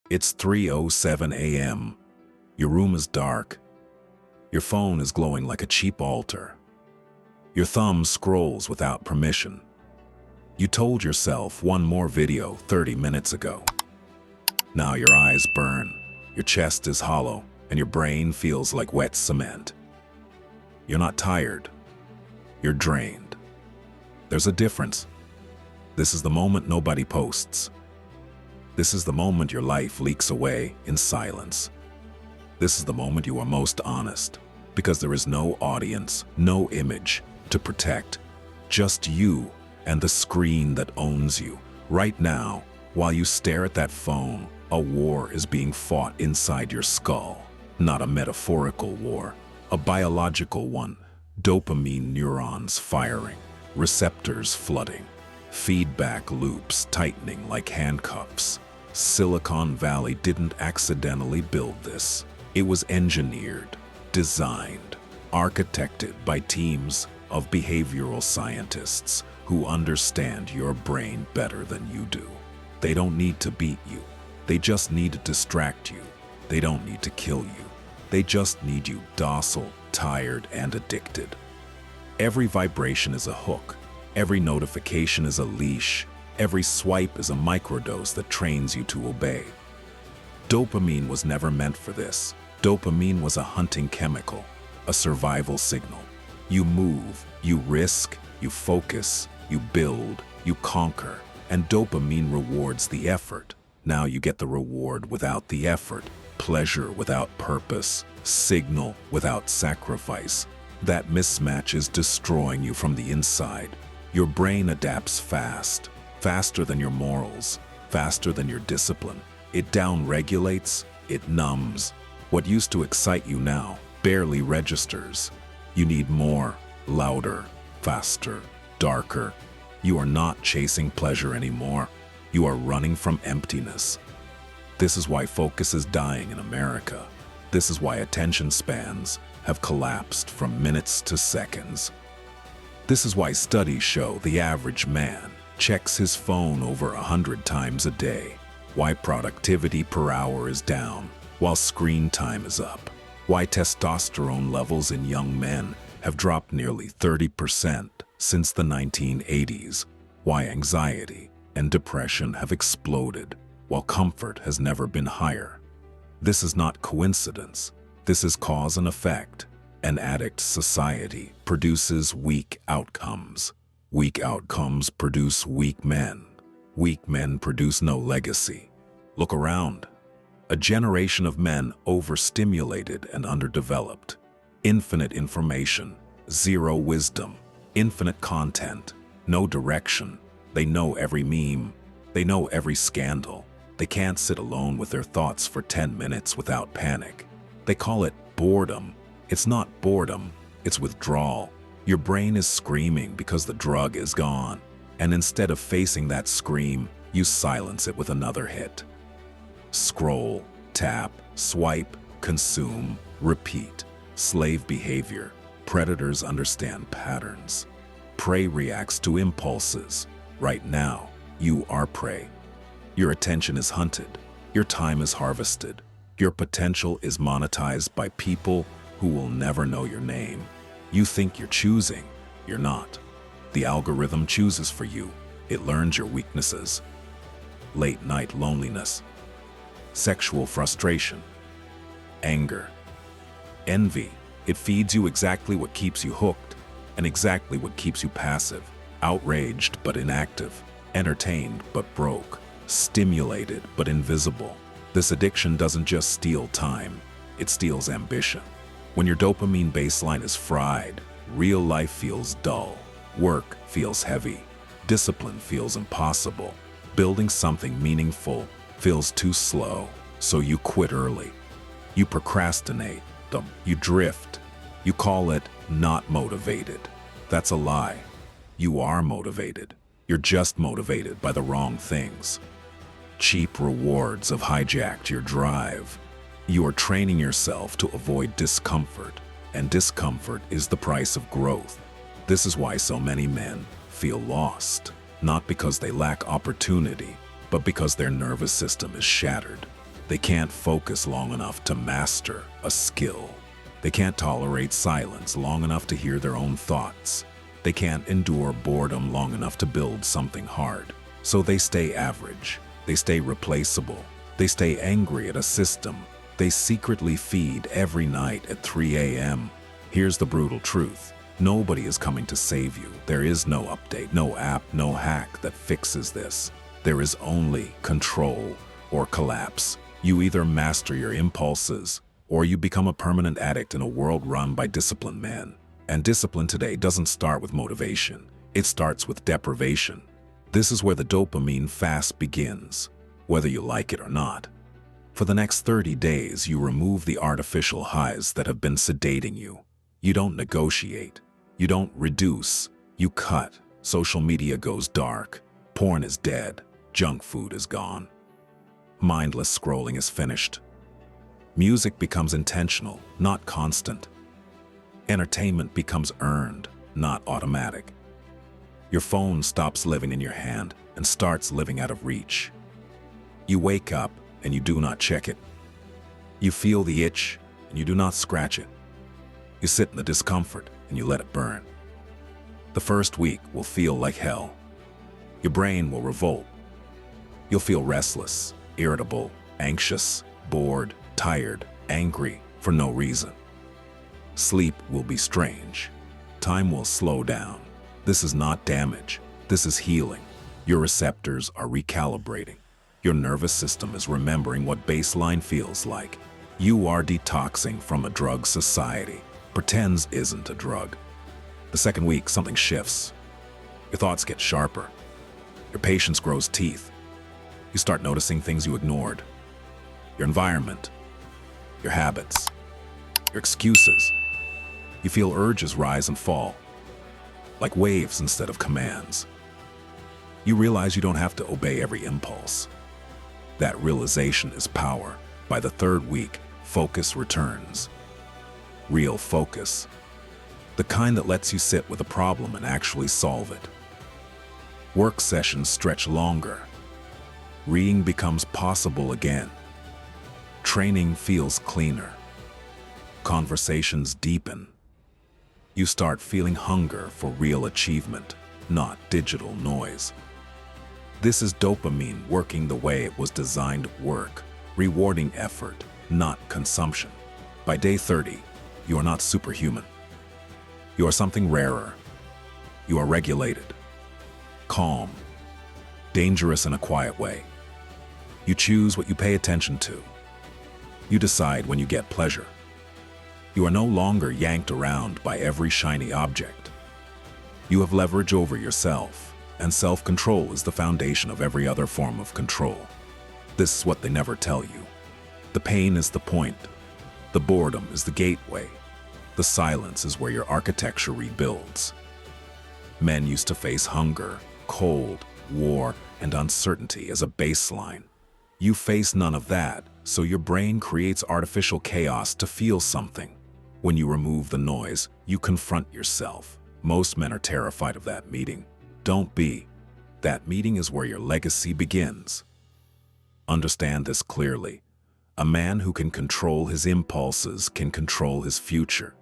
It's 3:07 a.m. Your room is dark. Your phone is glowing like a cheap altar. Your thumb scrolls without permission. You told yourself one more video 30 minutes ago. Now your eyes burn, your chest is hollow, and your brain feels like wet cement. You're not tired. You're drained. There's a difference. This is the moment nobody posts. This is the moment your life leaks away in silence. This is the moment you are most honest, because there is no audience, no image to protect, just you and the screen that owns you. Right now, while you stare at that phone, a war is being fought inside your skull. Not a metaphorical war, a biological one. Dopamine neurons firing, receptors flooding, feedback loops tightening like handcuffs. Silicon Valley didn't accidentally build this. It was engineered, designed, architected by teams of behavioral scientists who understand your brain better than you do. They don't need to beat you. They just need to distract you. They don't need to kill you. They just need you docile, tired, and addicted. Every vibration is a hook. Every notification is a leash. Every swipe is a microdose that trains you to obey. Dopamine was never meant for this. Dopamine was a hunting chemical, a survival signal. You move, you risk, you focus, you build, you conquer, and dopamine rewards the effort. Now you get the reward without the effort, pleasure without purpose, signal without sacrifice. That mismatch is destroying you from the inside. Your brain adapts fast, faster than your morals, faster than your discipline. It downregulates, it numbs. What used to excite you now barely registers. You need more, louder, faster, darker. You are not chasing pleasure anymore. You are running from emptiness. This is why focus is dying in America. This is why attention spans have collapsed from minutes to seconds. This is why studies show the average man checks his phone over 100 times a day. Why productivity per hour is down while screen time is up. Why testosterone levels in young men have dropped nearly 30% since the 1980s. Why anxiety and depression have exploded while comfort has never been higher. This is not coincidence. This is cause and effect. An addict society produces weak outcomes. Weak outcomes produce weak men. Weak men produce no legacy. Look around. A generation of men overstimulated and underdeveloped. Infinite information, zero wisdom, infinite content, no direction. They know every meme. They know every scandal. They can't sit alone with their thoughts for 10 minutes without panic. They call it boredom. It's not boredom, it's withdrawal. Your brain is screaming because the drug is gone. And instead of facing that scream, you silence it with another hit. Scroll, tap, swipe, consume, repeat. Slave behavior. Predators understand patterns. Prey reacts to impulses. Right now, you are prey. Your attention is hunted. Your time is harvested. Your potential is monetized by people who will never know your name. You think you're choosing. You're not. The algorithm chooses for you. It learns your weaknesses. Late night loneliness. Sexual frustration. Anger. Envy. It feeds you exactly what keeps you hooked and exactly what keeps you passive. Outraged but inactive. Entertained but broke. Stimulated but invisible. This addiction doesn't just steal time, it steals ambition. When your dopamine baseline is fried, real life feels dull, work feels heavy, discipline feels impossible, building something meaningful feels too slow, so you quit early. You procrastinate, you drift, you call it not motivated. That's a lie. You are motivated. You're just motivated by the wrong things. Cheap rewards have hijacked your drive. You are training yourself to avoid discomfort, and discomfort is the price of growth. This is why so many men feel lost, not because they lack opportunity, but because their nervous system is shattered. They can't focus long enough to master a skill. They can't tolerate silence long enough to hear their own thoughts. They can't endure boredom long enough to build something hard. So they stay average. They stay replaceable. They stay angry at a system they secretly feed every night at 3 a.m. Here's the brutal truth. Nobody is coming to save you. There is no update, no app, no hack that fixes this. There is only control or collapse. You either master your impulses or you become a permanent addict in a world run by disciplined men. And discipline today doesn't start with motivation. It starts with deprivation. This is where the dopamine fast begins, whether you like it or not. For the next 30 days, you remove the artificial highs that have been sedating you. You don't negotiate. You don't reduce. You cut. Social media goes dark. Porn is dead. Junk food is gone. Mindless scrolling is finished. Music becomes intentional, not constant. Entertainment becomes earned, not automatic. Your phone stops living in your hand and starts living out of reach. You wake up and you do not check it. You feel the itch and you do not scratch it. You sit in the discomfort and you let it burn. The first week will feel like hell. Your brain will revolt. You'll feel restless, irritable, anxious, bored, tired, angry for no reason. Sleep will be strange. Time will slow down. This is not damage. This is healing. Your receptors are recalibrating. Your nervous system is remembering what baseline feels like. You are detoxing from a drug society. Pretends isn't a drug. The second week, something shifts. Your thoughts get sharper. Your patience grows teeth. You start noticing things you ignored. Your environment, your habits, your excuses. You feel urges rise and fall, like waves instead of commands. You realize you don't have to obey every impulse. That realization is power. By the third week, focus returns. Real focus. The kind that lets you sit with a problem and actually solve it. Work sessions stretch longer. Reading becomes possible again. Training feels cleaner. Conversations deepen. You start feeling hunger for real achievement, not digital noise. This is dopamine working the way it was designed to work, rewarding effort, not consumption. By day 30, you are not superhuman. You are something rarer. You are regulated, calm, dangerous in a quiet way. You choose what you pay attention to. You decide when you get pleasure. You are no longer yanked around by every shiny object. You have leverage over yourself, and self-control is the foundation of every other form of control. This is what they never tell you. The pain is the point. The boredom is the gateway. The silence is where your architecture rebuilds. Men used to face hunger, cold, war, and uncertainty as a baseline. You face none of that, so your brain creates artificial chaos to feel something. When you remove the noise, you confront yourself. Most men are terrified of that meeting. Don't be. That meeting is where your legacy begins. Understand this clearly. A man who can control his impulses can control his future.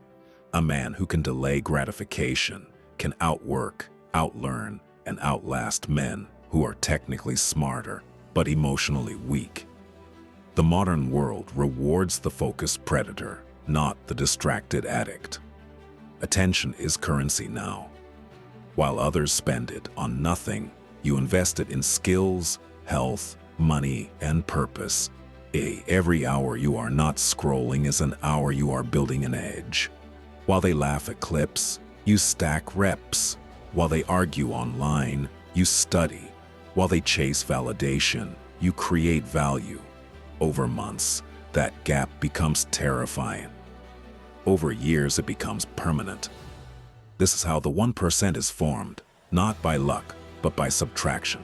A man who can delay gratification can outwork, outlearn, and outlast men who are technically smarter but emotionally weak. The modern world rewards the focused predator, not the distracted addict. Attention is currency now. While others spend it on nothing, you invest it in skills, health, money, and purpose. Every hour you are not scrolling is an hour you are building an edge. While they laugh at clips, you stack reps. While they argue online, you study. While they chase validation, you create value. Over months, that gap becomes terrifying. Over years, it becomes permanent. This is how the 1% is formed, not by luck, but by subtraction.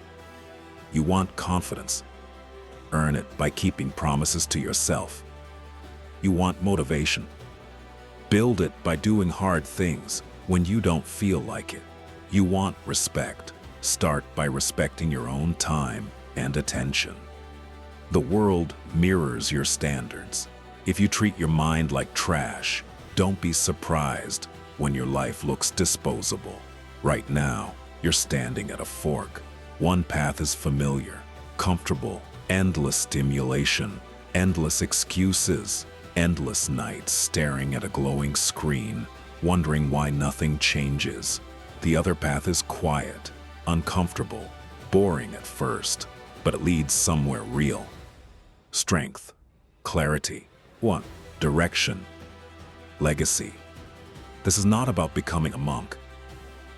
You want confidence. Earn it by keeping promises to yourself. You want motivation. Build it by doing hard things when you don't feel like it. You want respect. Start by respecting your own time and attention. The world mirrors your standards. If you treat your mind like trash, don't be surprised when your life looks disposable. Right now, you're standing at a fork. One path is familiar, comfortable, endless stimulation, endless excuses, endless nights staring at a glowing screen, wondering why nothing changes. The other path is quiet, uncomfortable, boring at first, but it leads somewhere real. Strength, clarity, direction, legacy. This is not about becoming a monk.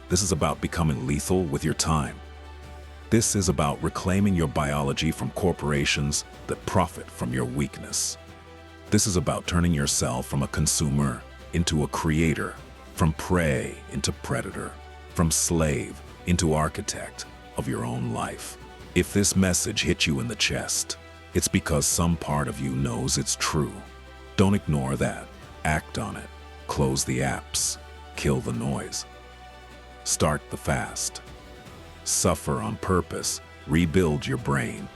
This is about becoming lethal with your time. This is about reclaiming your biology from corporations that profit from your weakness. This is about turning yourself from a consumer into a creator, from prey into predator, from slave into architect of your own life. If this message hit you in the chest, it's because some part of you knows it's true. Don't ignore that. Act on it. Close the apps. Kill the noise. Start the fast. Suffer on purpose. Rebuild your brain.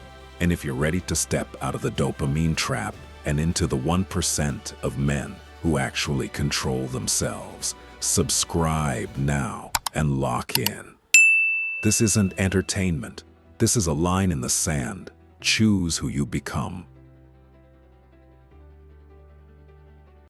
And if you're ready to step out of the dopamine trap and into the 1% of men who actually control themselves, subscribe now and lock in. This isn't entertainment. This is a line in the sand. Choose who you become.